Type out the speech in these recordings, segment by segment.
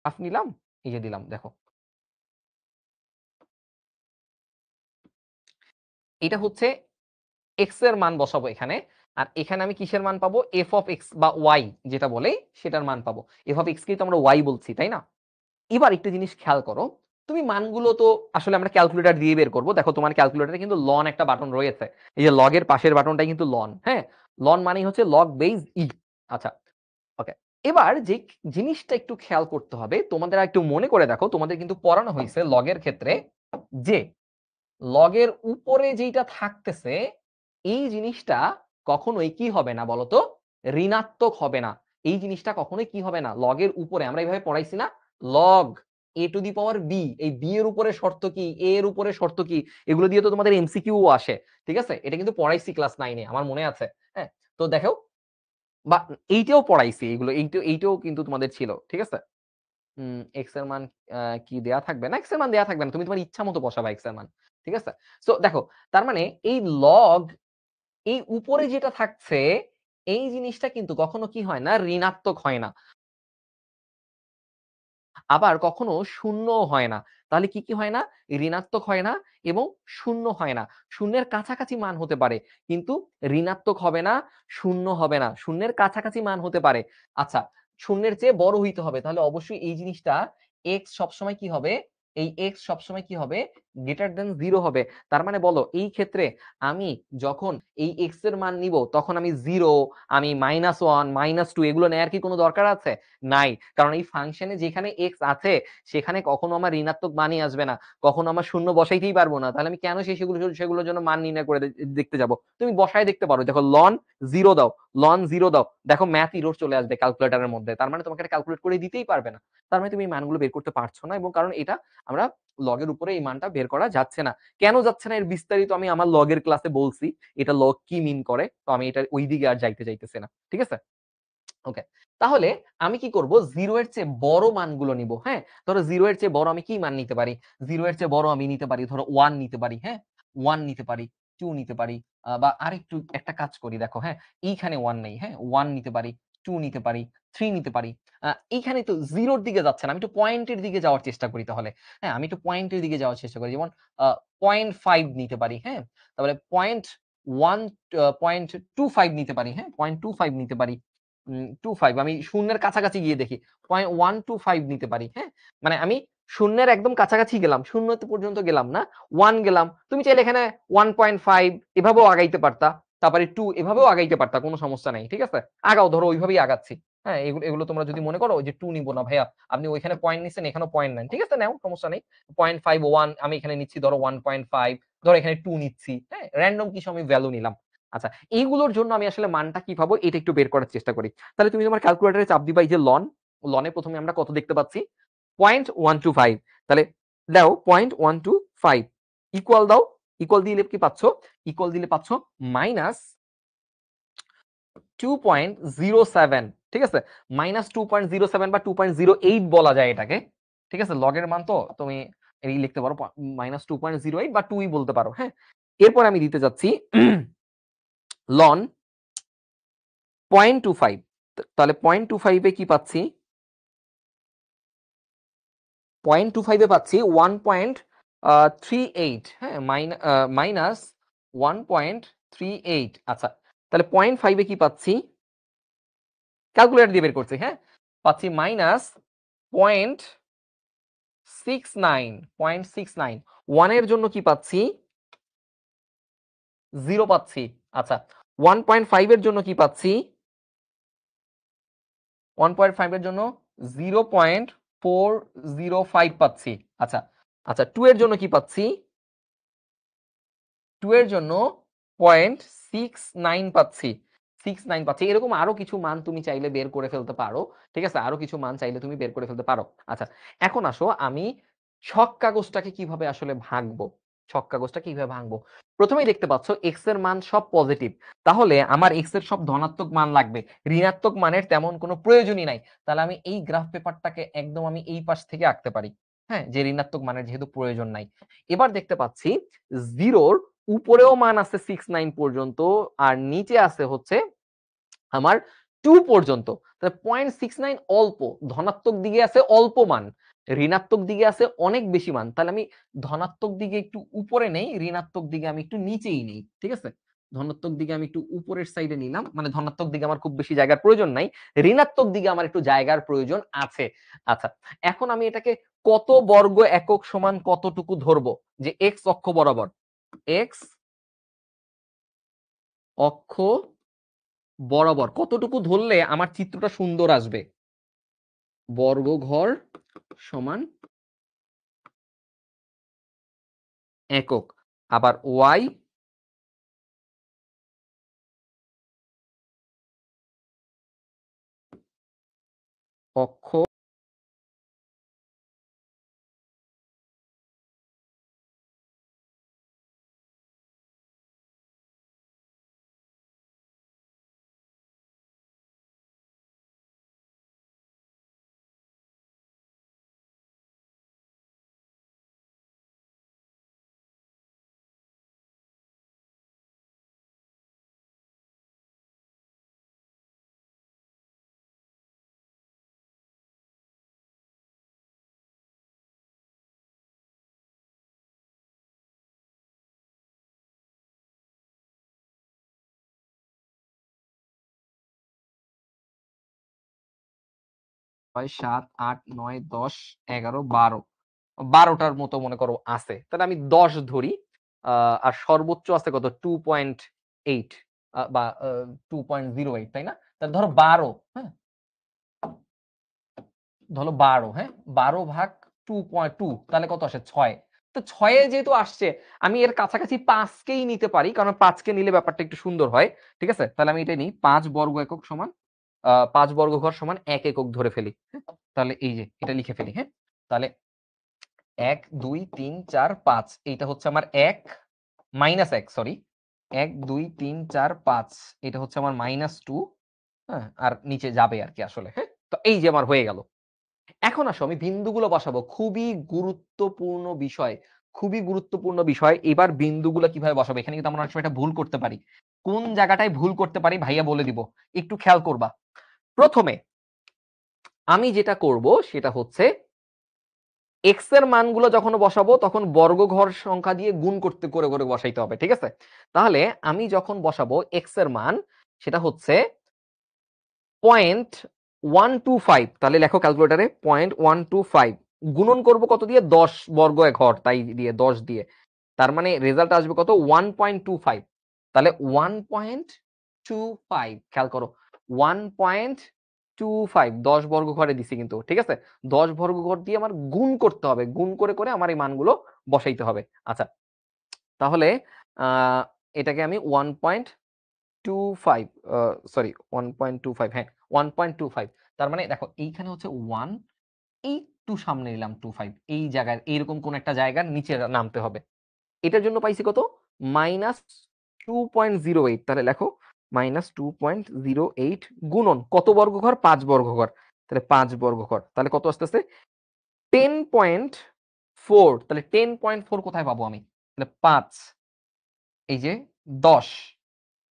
Half নিলাম, এই যে দিলাম দেখো। এটা হচ্ছে এক্স এর মান বসাবো এখানে, আর এখানে আমি কিসের মান পাবো, এফ অফ এক্স বা ওয়াই যেটা বলে সেটার মান পাবো। এফ অফ এক্স কে তো আমরা ওয়াই বলছি, তাই না? এবার একটা জিনিস খেয়াল করো, তুমি মানগুলো তো আসলে আমরা ক্যালকুলেটর দিয়ে বের করবো। দেখো তোমার ক্যালকুলেটরে কিন্তু লন একটা বাটন রয়েছে, এই যে লগের পাশের বাটনটাই কিন্তু লন। হ্যাঁ, লন মানেই হচ্ছে লগ বেস ই। আচ্ছা, ওকে। এবার যে জিনিসটা একটু খেয়াল করতে হবে, তোমাদের একটু মনে করে দেখো, তোমাদের কিন্তু পড়ানো হয়েছে লগের ক্ষেত্রে যে লগের উপরে যেটা থাকতেছে এই জিনিসটা কখনোই কি হবে না বলতো, ঋণাত্মক হবে না। এই জিনিসটা কখনোই কি হবে না, লগের উপরে আমরা এইভাবে পড়াইছি না, log A to the power B, এই বি এর উপরে শর্ত কি, এ এর উপরে শর্ত কি, এগুলো দিয়ে তো তোমাদের এমসিকিউ আসে। ঠিক আছে, এটা কিন্তু পড়াইছি ক্লাস 9-এ, আমার মনে আছে। হ্যাঁ, তো দেখো, বা এইটাও পড়াইছি, এগুলো এইটাও কিন্তু তোমাদের ছিল। ঠিক আছে, এক্স এর মান কি দেয়া থাকবে না, এক্স এর মান দেয়া থাকবে না, তুমি তোমার ইচ্ছা মতো বসাবা এক্স এর মান। ঠিক আছে, সো দেখো, তার মানে এই লগ, এই উপরে যেটা থাকছে এই জিনিসটা কিন্তু কখনো কি হয় না, ঋণাত্মক হয় না, আবার কখনো শূন্যও হয় না। তাহলে কি কি হয় না, ঋণাত্মক হয় না এবং শূন্য হয় না। শূন্যের কাছাকাছি মান হতে পারে, কিন্তু ঋণাত্মক হবে না, শূন্য হবে না, শূন্যের কাছাকাছি মান হতে পারে। আচ্ছা, শূন্যের চেয়ে বড় হইতে হবে, তাহলে অবশ্যই এই জিনিসটা এক্স সবসময় কি হবে, এই এক্স সবসময় কি হবে, গ্রেটার দেন 0 হবে। তার মানে বলো, এই ক্ষেত্রে আমি যখন এই এক্স এর মান নিব তখন আমি 0, আমি -1, -2 এগুলো নেয়ার কি কোনো দরকার আছে? নাই, কারণ এই ফাংশনে যেখানে এক্স আছে সেখানে কখনো আমার ঋণাত্মক মানই আসবে না, কখনো আমার শূন্য বসাইতেই পারবো না। তাহলে আমি কেন সেগুলোর জন্য মান নির্ণয় করে দেখতে যাব? তুমি বসায় দেখতে পারো, দেখো লন 0 দাও, লন 0 দাও, দেখো ম্যাথ ইরর চলে আসবে ক্যালকুলেটরের মধ্যে, তার মানে তোমাকে এটা ক্যালকুলেট করে দিতেই পারবে না। তার মানে তুমি এই মানগুলো বের করতে পারছো না, এবং কারণ এটা আমরা লগের উপরে এই মানটা বের করা যাচ্ছে না। কেন যাচ্ছে না এর বিস্তারিত আমি আমার লগের ক্লাসে বলছি, এটা লগ কি মিন করে, তো আমি এটা ওই দিকে আর যাইতে চাইতেছি না। ঠিক আছে, ওকে। তাহলে আমি কি করব, 0 এর চেয়ে বড় মানগুলো নিব। হ্যাঁ, ধরো 0 এর চেয়ে বড় আমি কি মান নিতে পারি, 0 এর চেয়ে বড় আমি নিতে পারি ধরো 1 নিতে পারি। হ্যাঁ, 1 নিতে পারি, 2 নিতে পারি, বা আরেকটু একটা কাজ করি, দেখো হ্যাঁ, এইখানে 1 নেই, হ্যাঁ 1 নিতে পারি, 2 নিতে পারি, 3 নিতে পারি। এইখানে তো 0 এর দিকে যাচ্ছে না, আমি একটু পয়েন্টের দিকে যাওয়ার চেষ্টা করি তাহলে। হ্যাঁ, আমি একটু পয়েন্টের দিকে যাওয়ার চেষ্টা করি, যেমন 0.5 নিতে পারি। হ্যাঁ, তাহলে 0.25 নিতে পারি। হ্যাঁ, 0.25 নিতে পারি। 25 আমি শূন্যের কাছাকাছি গিয়ে দেখি 0.125 নিতে পারি। হ্যাঁ, মানে আমি শূন্যের একদম কাছাকাছি গেলাম, শূন্য পর্যন্ত গেলাম না, 1 গেলাম। তুমি চাইলে এখানে 1.5 এভাবেও আগাইতে পারতা, তারপরে 2 এভাবেও আগাইতে পারতা, কোনো সমস্যা নাই। ঠিক আছে, আগাও, ধরো ওইভাবেই আগাচ্ছি। হ্যাঁ, এগুলো এগুলো তোমরা যদি মনে করো যে 2 নিব না ভাইয়া, আপনি ওইখানে পয়েন্ট নিচ্ছেন, এখানেও পয়েন্ট নেন, ঠিক আছে, নাও, সমস্যা নেই। 0.5, 1 আমি এখানে নিচ্ছি, ধরো 1.5, ধরো এখানে 2 নিচ্ছি। হ্যাঁ, র‍্যান্ডম কিছু আমি ভ্যালু নিলাম। আচ্ছা, এইগুলোর জন্য আমি আসলে মানটা কি পাবো এটা একটু বের করার চেষ্টা করি। তাহলে তুমি তোমার ক্যালকুলেটরে চাপ দিবা এই যে লন, লনে প্রথমে আমরা কত দেখতে পাচ্ছি, 0.125। তাহলে দাও 0.125 ইকুয়াল দাও, ইকুয়াল দিলে কি পাচ্ছ, ইকুয়াল দিলে পাচ্ছ -2.07। ঠিক আছে, -2.07 বা 2.08 বলা যায় এটাকে। ঠিক আছে, লগের মান তো তুমি এই লিখতে পারো, -2.08 বা 2 বলতে পারো। হ্যাঁ, এরপর আমি দিতে যাচ্ছি লন 0.25। তাহলে 0.25 এ কি পাচ্ছি, 0.25 এ পাচ্ছি 1.38। হ্যাঁ, মাইনাস 1.38। আচ্ছা, তাহলে 0.5 এ কি পাচ্ছি, ক্যালকুলেটর দিয়ে বের করছি। হ্যাঁ, পাচ্ছি -0.69, 0.69। 1 এর জন্য কি পাচ্ছি, 0 পাচ্ছি। আচ্ছা, 1.5 এর জন্য কি পাচ্ছি, 1.5 এর জন্য 0.405 পাচ্ছি। আচ্ছা, আচ্ছা 2 এর জন্য কি পাচ্ছি, 2 এর জন্য 0.69 পাচ্ছি, 69 পাচ্ছি। এরকম আরো কিছু মান তুমি চাইলে বের করে ফেলতে পারো। ঠিক আছে, আরো কিছু মান চাইলে তুমি বের করে ফেলতে পারো। আচ্ছা, এখন আসো আমি ছক কাগজটাকে কিভাবে আসলে ভাঙবো, ছক কাগজটা কিভাবে ভাঙবো। প্রথমেই দেখতে পাচ্ছ এক্স এর মান সব পজিটিভ, তাহলে আমার এক্স এর সব ধনাত্মক মান লাগবে, ঋণাত্মক মানের তেমন কোনো প্রয়োজনই নাই। তাহলে আমি এই গ্রাফ পেপারটাকে একদম আমি এই পাশ থেকে আঁকতে পারি। হ্যাঁ, যে ঋণাত্মক মানের যেহেতু প্রয়োজন নাই। এবার দেখতে পাচ্ছি 0 উপরেও মান আছে 69 পর্যন্ত, আর নিচে আছে হচ্ছে আমার 2 পর্যন্ত। তাহলে 0.69 অল্প, ধনাত্মক দিকে আছে অল্প মান, ঋণাত্মক দিকে আছে অনেক বেশি মান। তাহলে আমি ধনাত্মক দিকে একটু উপরে নেই, ঋণাত্মক দিকে আমি একটু নিচেই নেই। ঠিক আছে? ধনাত্মক দিকে আমি একটু উপরের সাইডে নিলাম, মানে ধনাত্মক দিকে আমার খুব বেশি জায়গার প্রয়োজন নাই, ঋণাত্মক দিকে আমার একটু জায়গার প্রয়োজন আছে। আচ্ছা, এখন আমি এটাকে কত বর্গ একক সমান কতটুকু ধরবো, যে এক্স অক্ষ বরাবর, এক্স অক্ষ বরাবর কতটুকু ধরলে আমার চিত্রটা সুন্দর আসবে? বর্গ ঘর সমান একক। আবার ওয়াই অক্ষ ছয়, 7, 8, 9, 10, 11, 12, 12টার মতো মনে করো আছে, তাহলে আমি 10 ধরি। আর সর্বোচ্চ আছে কত? 2.8 বা 2.08, তাই না? তাহলে ধরো 12, হ্যাঁ, ধরো 12, হ্যাঁ, 12 ভাগ 2.2, তাহলে কত আসে? 6। তো 6 যেহেতু আসছে, আমি এর কাছাকাছি 5কেই নিতে পারি, কারণ 5কে নিলে ব্যাপারটা একটু সুন্দর হয়। ঠিক আছে? তাহলে আমি এটাই নিই, 5 বর্গ একক সমান 5 বর্গ ঘর সমান 1 একক ধরে ফেলি। হ্যাঁ? তাহলে এই যে এটা লিখে ফেলি, হ্যাঁ? তাহলে 1, 2, 3, 4, 5, এইটা হচ্ছে আমার 1 মাইনাস 1, সরি, 1, 2, 3, 4, 5, এটা হচ্ছে আমার -2, হ্যাঁ, আর নিচে যাবে আর কি আসলে, হ্যাঁ? তো এই যে আমার হয়ে গেল। এখন আসো আমি বিন্দুগুলো বসাবো। খুবই গুরুত্বপূর্ণ বিষয়, খুবই গুরুত্বপূর্ণ বিষয়। এবার বিন্দুগুলো কিভাবে বসাবো? এখানে কিন্তু আমরা অনেক সময় এটা ভুল করতে পারি। কোন জায়গাটায় ভুল করতে পারি ভাইয়া বলে দিব, একটু খেয়াল করবা। প্রথমে আমি যেটা করব সেটা হচ্ছে, এক্স এর মানগুলো যখন বসাবো তখন বর্গ ঘর সংখ্যা দিয়ে গুণ করতে করে করে বসাইতে হবে। ঠিক আছে? তাহলে আমি যখন বসাবো এক্স এর মান, সেটা হচ্ছে 0.125, তাহলে লেখো ক্যালকুলেটারে 0.125 গুণন করব কত দিয়ে? 10 বর্গ ঘর, তাই দিয়ে 10 দিয়ে, তার মানে রেজাল্ট আসবে কত? 1.25। তাহলে 1.25, খেয়াল করো, 1.25 10 বর্গ ঘরে দিছি কিন্তু। ঠিক আছে? 10 বর্গ ঘর দিয়ে আমার গুণ করতে হবে, গুণ করে করে আমার এই মানগুলো বসাইতে হবে। আচ্ছা, তাহলে আহ এটাকে আমি 1.25, সরি 1.25, হ্যাঁ 1.25, তার মানে দেখো এইখানে হচ্ছে 1, একটু সামনে নিলাম 25, এই জায়গায় এইরকম কোন একটা জায়গার নিচে নামতে হবে। এটার জন্য পাইছি কত? -2.08, তাহলে লেখো -2.08 গুণন কত বর্গ ঘর? 5 বর্গ ঘর। তাহলে 5 বর্গ ঘর, তাহলে কত আসতেছে? 10.4। তাহলে 10.4 কোথায় পাবো আমি? তাহলে 5, এই যে 10,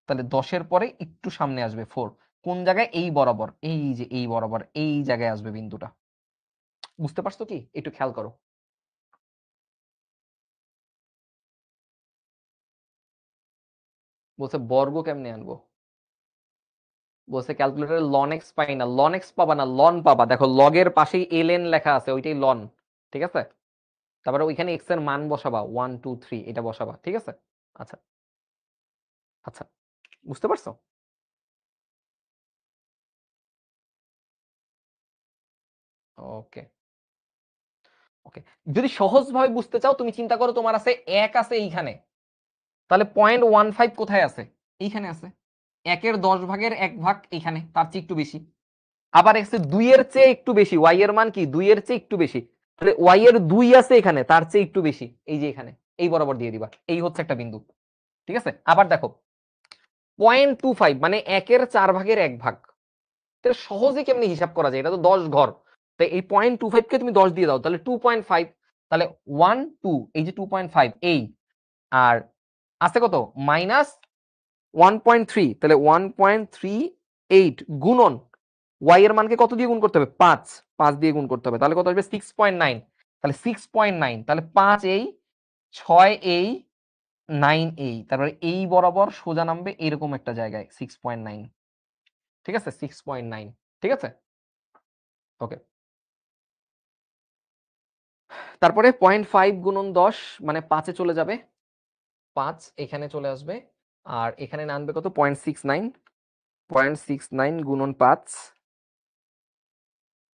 তাহলে 10-এর পরে একটু সামনে আসবে 4, কোন জায়গায়? এই বরাবর, এই যে এই বরাবর, এই জায়গায় আসবে বিন্দুটা। বুঝতে পারছো কি? একটু খেয়াল করো। বলছে বর্গ কেমনে আনবো, বলছে ক্যালকুলেটরে লন এক্স পাই না। লন এক্স পাবা না, লন পাবা। দেখো লগের পাশেই এলএন লেখা আছে, ওইটাই লন। ঠিক আছে? তারপরে ওইখানে এক্স এর মান বসাবা, 1, 2, 3 এটা বসাবা। ঠিক আছে? আচ্ছা, আচ্ছা, বুঝতে পারছো? ওকে, ওকে। যদি সহজভাবে বুঝতে চাও, তুমি চিন্তা করো তোমার আছে 1 আছে এইখানে, তাহলে 0.15 কোথায় আছে? এইখানে আছে। 1-এর 10 ভাগের 1 ভাগ এইখানে, তার চেয়ে একটু বেশি। আবার এক্স এর 2 এর চেয়ে একটু বেশি, ওয়াই এর মান কি? 2 এর চেয়ে একটু বেশি, তাহলে ওয়াই এর 2 আছে এখানে, তার চেয়ে একটু বেশি, এই যে এখানে, এই বরাবর দিয়ে দিবা। এই হচ্ছে একটা বিন্দু। ঠিক আছে? আবার দেখো 0.25 মানে 1-এর 4 ভাগের 1 ভাগ, এটা সহজে কেমনে হিসাব করা যায়? এটা তো 10 ঘর। তাই এই 0.25 কে তুমি 10 দিয়ে দাও, তাহলে 2.5, তাহলে 1, 2, এই যে 2.5 এই, আর আছে কত? -1.3, তাহলে 1.3 8 গুণন y এর মানকে কত দিয়ে গুণ করতে হবে? 5 দিয়ে গুণ করতে হবে। তাহলে কত আসবে? 6.9। তাহলে 6.9, তাহলে 5 এই, 6 এই, 9 এই, তারপরে এই বরাবর সোজা নামবে এরকম একটা জায়গায় 6.9। ঠিক আছে? 6.9। ঠিক আছে? ওকে। তারপরে 0.5 গুণন 10 মানে 5 এ চলে যাবে। 5 এখানে চলে আসবে। আর এখানে নামবে কত? 0.69। 0.69 গুণন 5,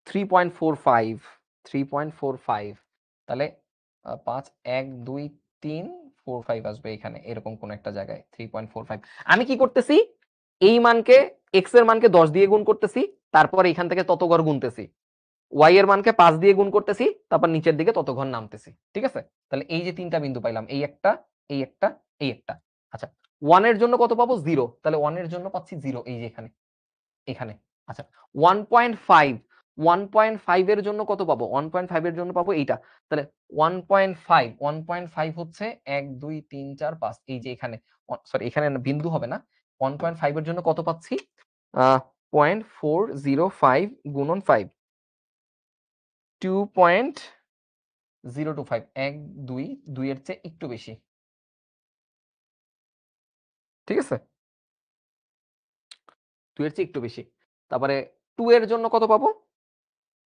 3.45। 3.45, তাহলে 5 1 2 3 4 5 আসবে এখানে এরকম কোন একটা জায়গায় 3.45। আমি কি করতেছি? এই মানকে, x এর মানকে 10 দিয়ে গুণ করতেছি, তারপর এখান থেকে তত ঘর গুনতেছি। y এর মানকে 5 দিয়ে গুণ করতেছি, তারপর নিচের দিকে তত ঘর নামতেছি। ঠিক আছে? তাহলে এই যে তিনটা বিন্দু পাইলাম, এই একটা, এই একটা, এই একটা। আচ্ছা, 1 এর জন্য কত পাবো? 0। তাহলে 1 এর জন্য পাচ্ছি 0 এই যে এখানে, এখানে। আচ্ছা, 1.5, 1.5 এর জন্য কত পাবো? 1.5 এর জন্য পাবো এইটা। তাহলে 1.5, 1.5 হচ্ছে 1 2 3 4 5 এই যে এখানে, সরি এখানে বিন্দু হবে না। 1.5 এর জন্য কত পাচ্ছি? 0.405 গুণন 5, 2.025। 1 2 2 এর চেয়ে একটু বেশি। ঠিক আছে? 2 এর চেয়ে একটু বেশি। তারপরে 2 এর জন্য কত পাবো?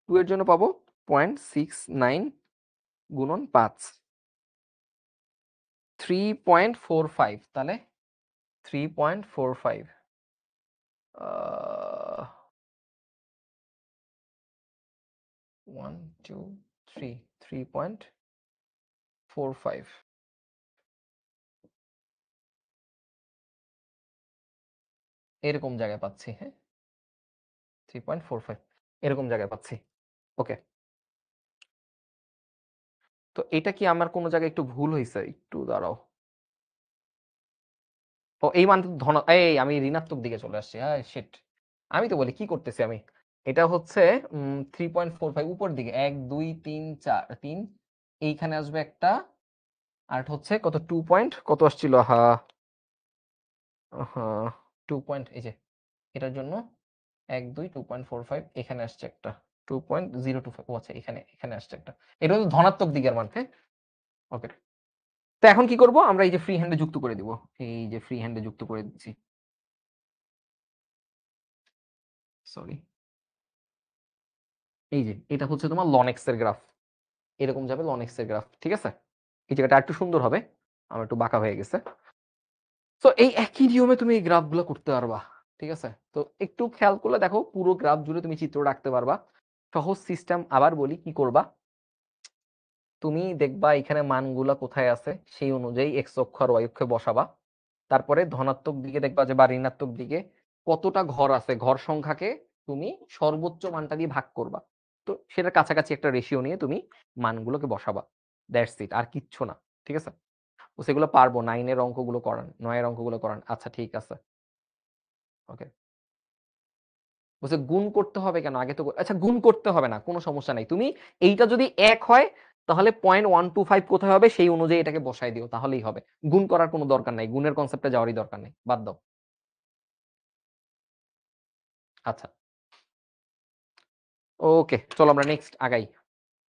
2 এর জন্য পাবো 0.69 গুণন 5, 3.45। তাহলে 3.45, 1 2 3, 3.45 এরকম জায়গায় পাচ্ছি। হ্যাঁ, 3.45 এরকম জায়গায় পাচ্ছি। ওকে। তো এটা কি আমার কোনো জায়গায় একটু ভুল হয়েছে? একটু দাঁড়াও। ও এই মান ধন, এই আমি ঋণাত্মক দিকে চলে আসছি। হ্যাঁ শিট, আমি তো বলি কি করতেছি আমি। এটা হচ্ছে 3.45 উপর দিকে, 1 2 3 4 3, এইখানে আসবে একটা, আর হচ্ছে কত 2 পয়েন্ট কত আসছিল? হ্যাঁ, 2 পয়েন্ট এই যে এটার জন্য 1 2 2.45 এখানে আসছে একটা 2.025। ও আচ্ছা, এখানে এখানে আসছে একটা। এটা হচ্ছে ধনাত্মক দিকের মান। হ্যাঁ, ওকে। তো এখন কি করব? আমরা এই যে ফ্রি হ্যান্ডে যুক্ত করে দিব। এই যে ফ্রি হ্যান্ডে যুক্ত করে দিচ্ছি। সরি, এই যে এটা হচ্ছে তোমার লন এক্স এর গ্রাফ। এরকম যাবে লন এক্স এর গ্রাফ। ঠিক আছে? এই জায়গাটা একটু সুন্দর হবে, আমার একটু বাঁকা হয়ে গেছে। তো এই একই নিয়মে তুমি এই গ্রাফগুলো করতে পারবা। ঠিক আছে? তো একটু খেয়াল করলে দেখো পুরো গ্রাফ জুড়ে তুমি চিত্র রাখতে পারবা। সহজ সিস্টেম আবার বলি কি করবা। তুমি দেখবা এখানে মানগুলা কোথায় আছে, সেই অনুযায়ী এক্স অক্ষ আর ওয়াই অক্ষে বসাবা। তারপরে ধনাত্মক দিকে দেখবা যে বা ঋণাত্মক দিকে কতটা ঘর আছে, ঘর সংখ্যাকে তুমি সর্বোচ্চ মানটা দিয়ে ভাগ করবা। তো সেটার কাছাকাছি একটা রেশিও নিয়ে তুমি মানগুলোকে বসাবা। দ্যাটস ইট, আর কিচ্ছু না। ঠিক আছে? তো সেগুলো পারবো, 9 এর অঙ্কগুলো করান, 9 এর অঙ্কগুলো করান। আচ্ছা ঠিক আছে। ওকে। বলছে গুণ করতে হবে কেন? আগে তো আচ্ছা গুণ করতে হবে না, কোনো সমস্যা নাই। তুমি এইটা যদি 1 হয় তাহলে 0.125 কোথায় হবে সেই অনুযায়ী এটাকে বসায় দিও, তাহলেই হবে। গুণ করার কোনো দরকার নাই, গুণের কনসেপ্টে যাওয়ারই দরকার নেই, বাদ দাও। আচ্ছা, ওকে, চলো আমরা নেক্সট আগাই।